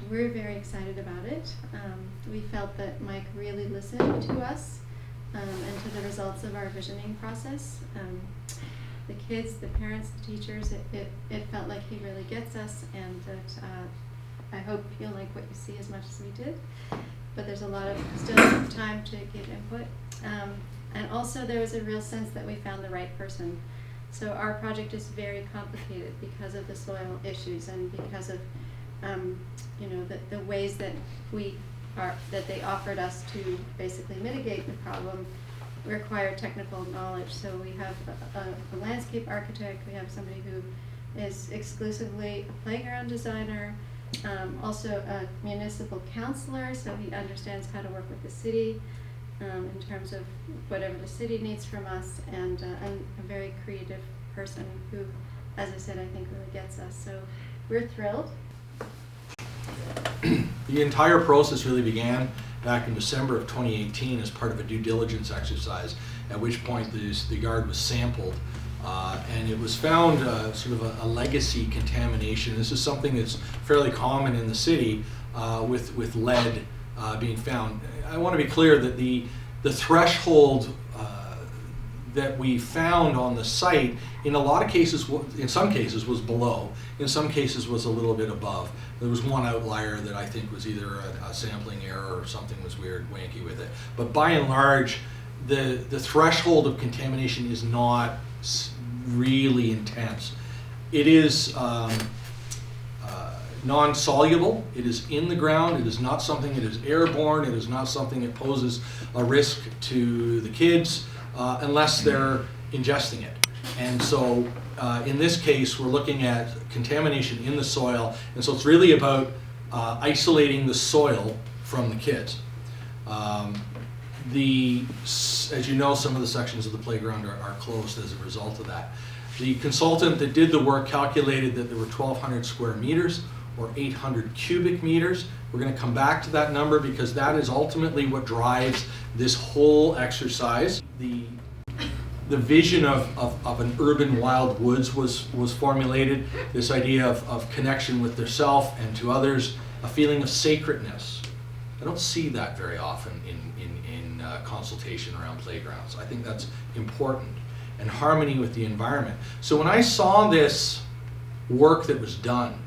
we're very excited about it. We felt that Mike really listened to us and to the results of our visioning process. The kids, the parents, the teachers, it felt like he really gets us, and that I hope you'll like what you see as much as we did. But there's a lot of still time to give input. And also there was a real sense that we found the right person. So our project is very complicated because of the soil issues and because of the ways that they offered us to basically mitigate the problem require technical knowledge. So we have a landscape architect, we have somebody who is exclusively a playground designer, also a municipal counselor, so he understands how to work with the city in terms of whatever the city needs from us, and a very creative person who, as I said, I think really gets us. So we're thrilled. The entire process really began back in December of 2018 as part of a due diligence exercise, at which point the yard was sampled, and it was found sort of a legacy contamination. This is something that's fairly common in the city with lead being found. I want to be clear that the threshold that we found on the site, in a lot of cases, in some cases was below, in some cases was a little bit above. There was one outlier that I think was either a sampling error or something was weird, wanky with it. But by and large, the threshold of contamination is not really intense. It is non-soluble, it is in the ground, it is not something that is airborne, it is not something that poses a risk to the kids unless they're ingesting it. And so in this case, we're looking at contamination in the soil, and so it's really about isolating the soil from the kids. As you know, some of the sections of the playground are closed as a result of that. The consultant that did the work calculated that there were 1,200 square meters or 800 cubic meters. We're going to come back to that number because that is ultimately what drives this whole exercise. The vision of an urban wild woods was formulated, this idea of connection with yourself and to others, a feeling of sacredness. I don't see that very often in consultation around playgrounds. I think that's important, and harmony with the environment. So when I saw this work that was done,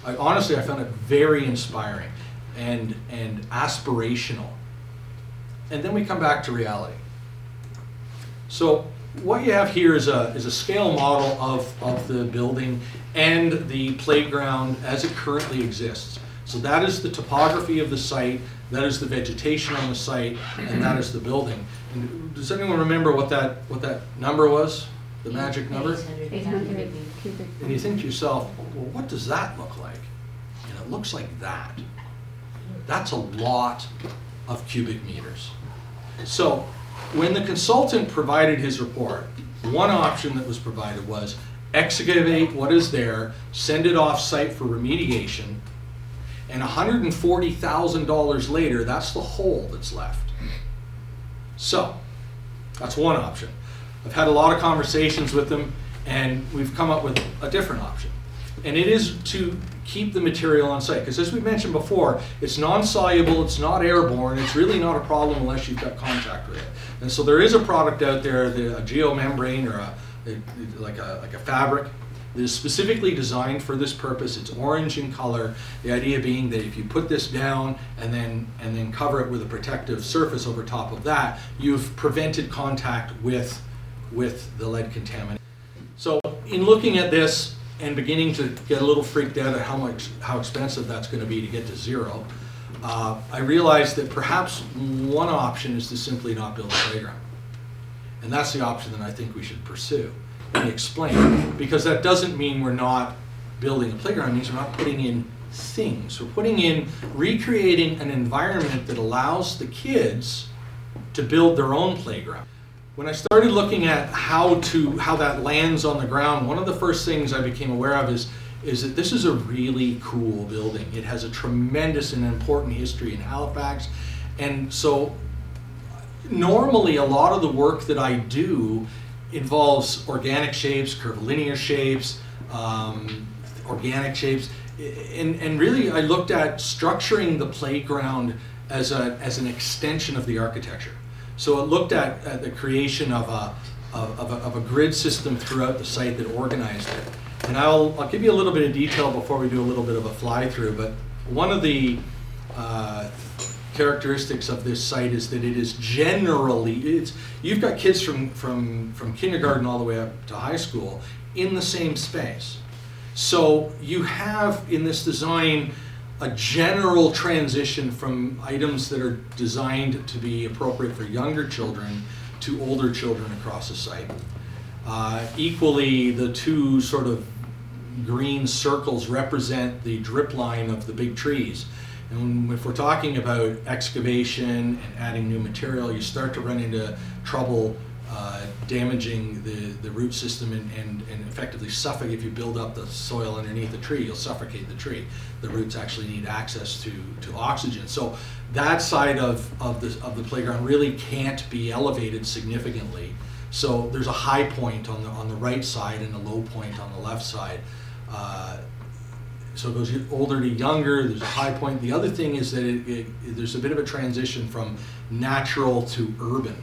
honestly I found it very inspiring and aspirational. And then we come back to reality. So what you have here is a scale model of the building and the playground as it currently exists. So that is the topography of the site, that is the vegetation on the site, and that is the building. And does anyone remember what that number was? The magic number? 800 cubic. And you think to yourself, well, what does that look like? And it looks like that. That's a lot of cubic meters. So when the consultant provided his report, one option that was provided was excavate what is there, send it off site for remediation, and $140,000 later, that's the hole that's left. So that's one option. I've had a lot of conversations with them, and we've come up with a different option. And it is to keep the material on site, because as we mentioned before, it's non-soluble, it's not airborne, it's really not a problem unless you've got contact with it. And so there is a product out there, a geomembrane or like a fabric that is specifically designed for this purpose. It's orange in color. The idea being that if you put this down and then cover it with a protective surface over top of that, you've prevented contact with the lead contaminant. So in looking at this and beginning to get a little freaked out at how expensive that's going to be to get to zero, I realized that perhaps one option is to simply not build a playground. And that's the option that I think we should pursue. Let me explain. Because that doesn't mean we're not building a playground, it means we're not putting in things. We're recreating an environment that allows the kids to build their own playground. When I started looking at how that lands on the ground, one of the first things I became aware of is that this is a really cool building. It has a tremendous and important history in Halifax. And so normally a lot of the work that I do involves organic shapes, curvilinear shapes, organic shapes, and really I looked at structuring the playground as an extension of the architecture. So it looked at the creation of a grid system throughout the site that organized it. And I'll give you a little bit of detail before we do a little bit of a fly through, but one of the characteristics of this site is that it is generally, you've got kids from kindergarten all the way up to high school in the same space. So you have in this design a general transition from items that are designed to be appropriate for younger children to older children across the site. Equally, the two sort of green circles represent the drip line of the big trees. And if we're talking about excavation and adding new material, you start to run into trouble damaging the root system and effectively suffocate. If you build up the soil underneath the tree, you'll suffocate the tree. The roots actually need access to oxygen. So that side of the playground really can't be elevated significantly. So there's a high point on the right side and a low point on the left side. So it goes older to younger, there's a high point. The other thing is that there's a bit of a transition from natural to urban.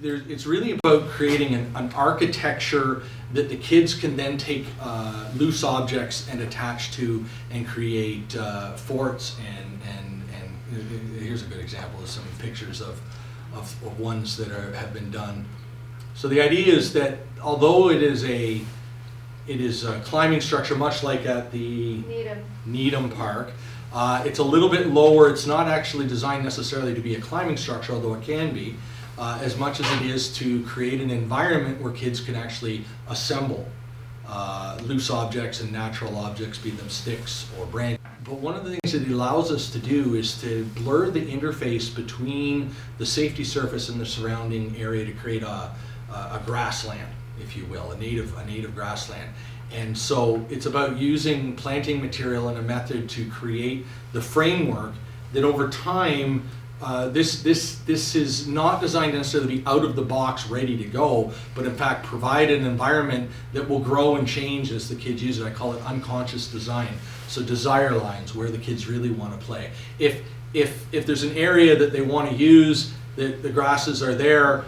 it's really about creating an architecture that the kids can then take loose objects and attach to and create forts and here's a good example of some pictures of ones that have been done. So the idea is that although it is a climbing structure much like at the Needham Park, it's a little bit lower. It's not actually designed necessarily to be a climbing structure, although it can be, as much as it is to create an environment where kids can actually assemble loose objects and natural objects, be them sticks or branches. But one of the things that it allows us to do is to blur the interface between the safety surface and the surrounding area to create a grassland, if you will, a native grassland. And so it's about using planting material and a method to create the framework that over time, this is not designed necessarily to be out of the box ready to go, but in fact provide an environment that will grow and change as the kids use it. I call it unconscious design. So desire lines, where the kids really want to play. If there's an area that they want to use, that the grasses are there,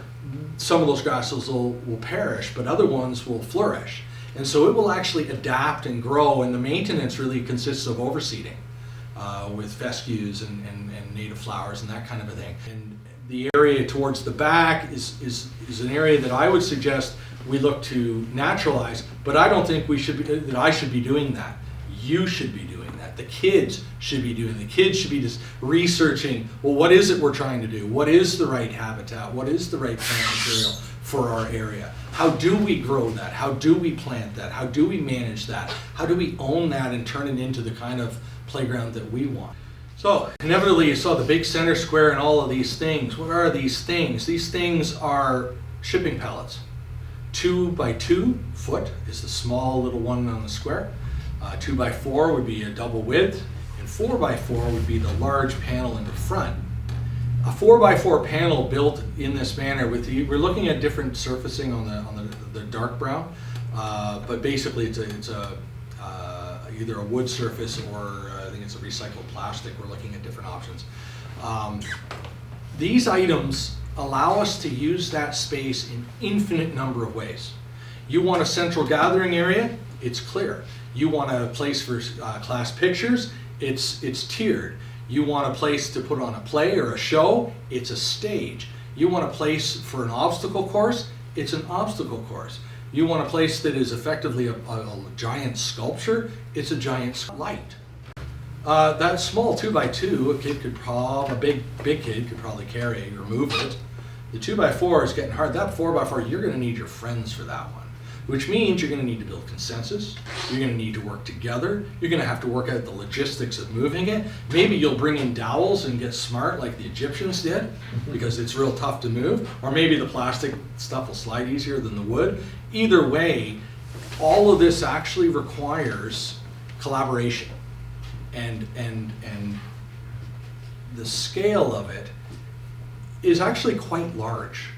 some of those grasses will perish, but other ones will flourish. And so it will actually adapt and grow, and the maintenance really consists of overseeding with fescues and native flowers and that kind of a thing. And the area towards the back is an area that I would suggest we look to naturalize, but I don't think that I should be doing that. You should be doing that. The kids should be doing it. The kids should be just researching, well, what is it we're trying to do? What is the right habitat? What is the right plant material for our area? How do we grow that? How do we plant that? How do we manage that? How do we own that and turn it into the kind of playground that we want? So inevitably you saw the big center square and all of these things. What are these things? These things are shipping pallets. 2 by 2 foot is the small little one on the square. 2 by 4 would be a double width, and 4 by 4 would be the large panel in the front. A 4 by 4 panel built in this manner we're looking at different surfacing on the dark brown, but basically it's either a wood surface or I think it's a recycled plastic. We're looking at different options. These items allow us to use that space in infinite number of ways. You want a central gathering area, it's clear. You want a place for class pictures, it's tiered. You want a place to put on a play or a show, it's a stage. You want a place for an obstacle course, it's an obstacle course. You want a place that is effectively a giant sculpture, it's a giant light. That small 2 by 2, a big kid could probably carry or move it. The 2 by 4 is getting hard. That 4 by 4, you're going to need your friends for that one, which means you're going to need to build consensus. You're going to need to work together. You're going to have to work out the logistics of moving it. Maybe you'll bring in dowels and get smart like the Egyptians did, because it's real tough to move. Or maybe the plastic stuff will slide easier than the wood. Either way, all of this actually requires collaboration. And the scale of it is actually quite large.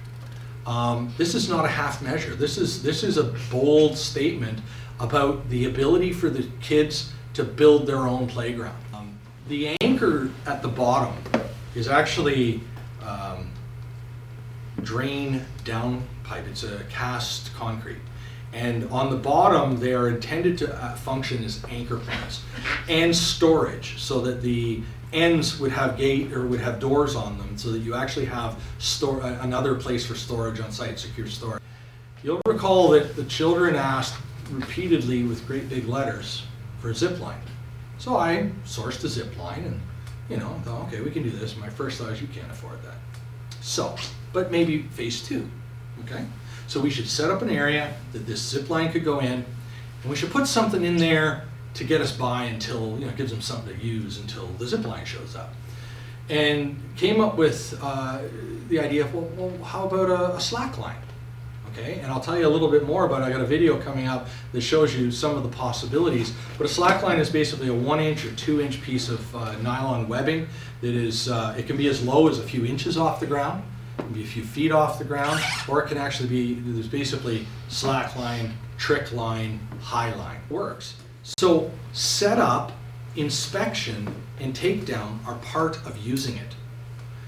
This is not a half measure. This is a bold statement about the ability for the kids to build their own playground. The anchor at the bottom is actually drain down pipe. It's a cast concrete. And on the bottom, they are intended to function as anchor points and storage, so that the ends would have would have doors on them, so that you actually have another place for storage on site, secure storage. You'll recall that the children asked repeatedly with great big letters for a zip line. So I sourced a zip line and thought, okay, we can do this. My first thought is you can't afford that. So, but maybe phase 2, okay? So we should set up an area that this zip line could go in, and we should put something in there to get us by until, it gives them something to use until the zip line shows up. And came up with the idea of, well, how about a slack line? Okay, and I'll tell you a little bit more about it. I got a video coming up that shows you some of the possibilities. But a slack line is basically a 1-inch or 2-inch piece of nylon webbing that is, it can be as low as a few inches off the ground. It can be a few feet off the ground, or it can actually be, there's basically slack line, trick line, high line. Works. So setup, inspection, and takedown are part of using it.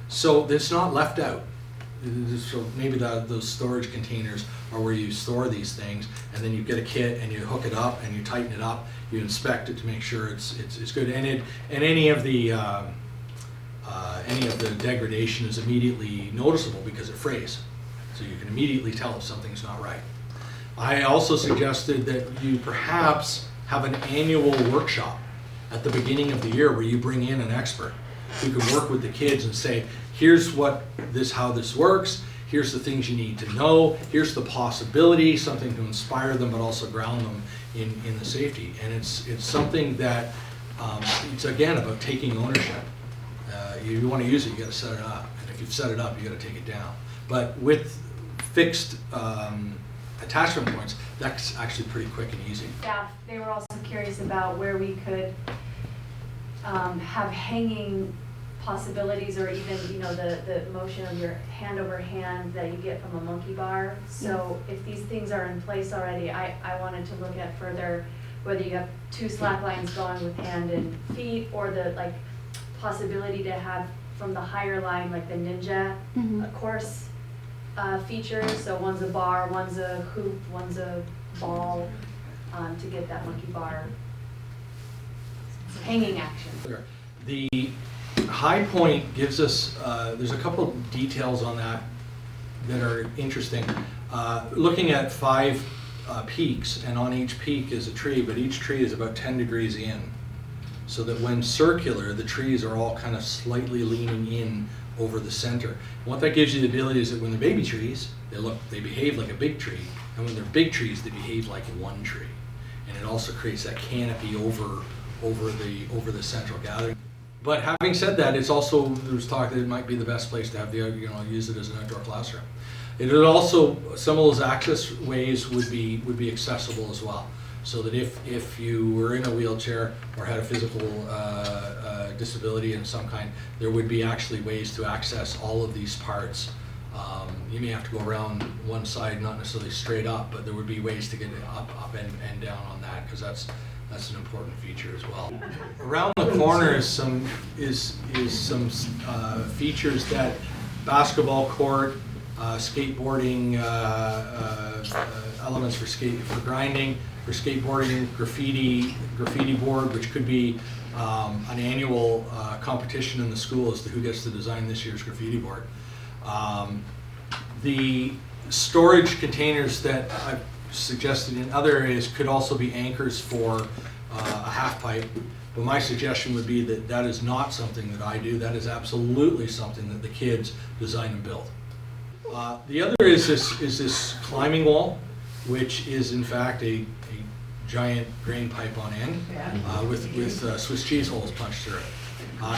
So it's not left out. So maybe those storage containers are where you store these things, and then you get a kit and you hook it up and you tighten it up. You inspect it to make sure it's good, and any of the degradation is immediately noticeable because it frays, so you can immediately tell if something's not right. I also suggested that you perhaps have an annual workshop at the beginning of the year where you bring in an expert who can work with the kids and say, here's how this works, here's the things you need to know, here's the possibility, something to inspire them but also ground them in the safety. And it's something that it's again about taking ownership. You want to use it, you got to set it up, and if you've set it up, you got to take it down. But with fixed attachment points, that's actually pretty quick and easy. Staff, they were also curious about where we could have hanging possibilities, or even, you know, the motion of your hand over hand that you get from a monkey bar. So if these things are in place already, I wanted to look at further whether you have 2 slack lines going with hand and feet, or the possibility to have from the higher line, like the ninja course feature. So one's a bar, one's a hoop, one's a ball, to get that monkey bar hanging action. The high point gives us, there's a couple of details on that are interesting. Looking at 5 peaks, and on each peak is a tree, but each tree is about 10 degrees in. So that when circular, the trees are all kind of slightly leaning in over the center. And what that gives you the ability is that when they're baby trees, they behave like a big tree, and when they're big trees, they behave like one tree. And it also creates that canopy over the central gathering. But having said that, it's also, there's talk that it might be the best place to have use it as an outdoor classroom. It would also, some of those access ways would be accessible as well. So that if you were in a wheelchair or had a physical disability in some kind, there would be actually ways to access all of these parts. You may have to go around one side, not necessarily straight up, but there would be ways to get up and down on that, because that's an important feature as well. Around the corner is some features that basketball court, skateboarding elements for grinding, for skateboarding, graffiti board, which could be an annual competition in the school as to who gets to design this year's graffiti board. The storage containers that I've suggested in other areas could also be anchors for a half pipe, but my suggestion would be that is not something that I do. That is absolutely something that the kids design and build. The other is this climbing wall, which is in fact a giant drain pipe on end with Swiss cheese holes punched through it.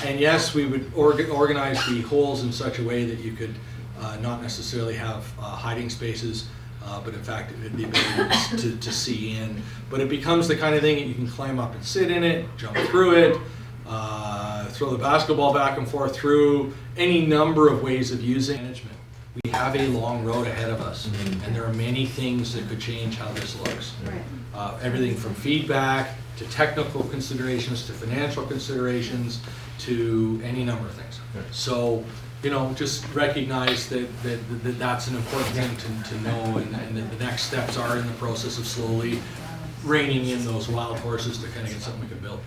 And yes, we would organize the holes in such a way that you could not necessarily have hiding spaces, but in fact the ability to see in. But it becomes the kind of thing that you can climb up and sit in it, jump through it, throw the basketball back and forth through, any number of ways of using management. We have a long road ahead of us, and there are many things that could change how this looks. Right. Everything from feedback to technical considerations to financial considerations to any number of things. So, just recognize that's an important thing to know, and that the next steps are in the process of slowly reining in those wild horses to kind of get something we can build.